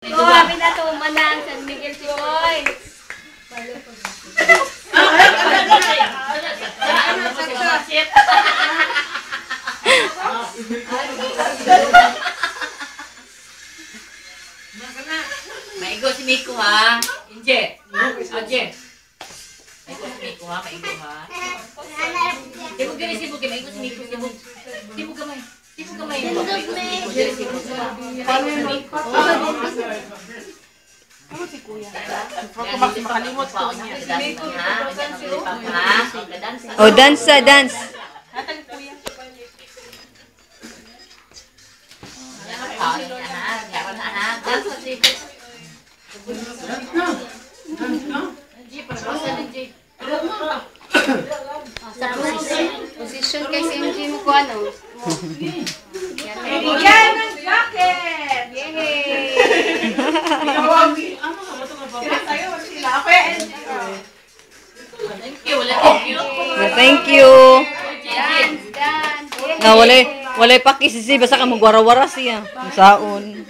Kami na tumanang San Miguel si Koy. Maigo si Miko ha. Inje. Inje. Maigo si Miko ha. Maigo ha. Sibog gani sibog. Maigo si Miko. Sibog. Sibog gamay. Sibog gamay. Sibog gani sibog. Maigo si Miko. Ano si Kuya? Makalimot ko niya. Oh, dance, dance. Hatang Kuya. Position kay si MJ mo ko ano. Yan ang jacket! Yay! Thank you. Thank you. Thank you. Dance, dance. Na walay pakisisi basta ka magwara-wara siya. Saon.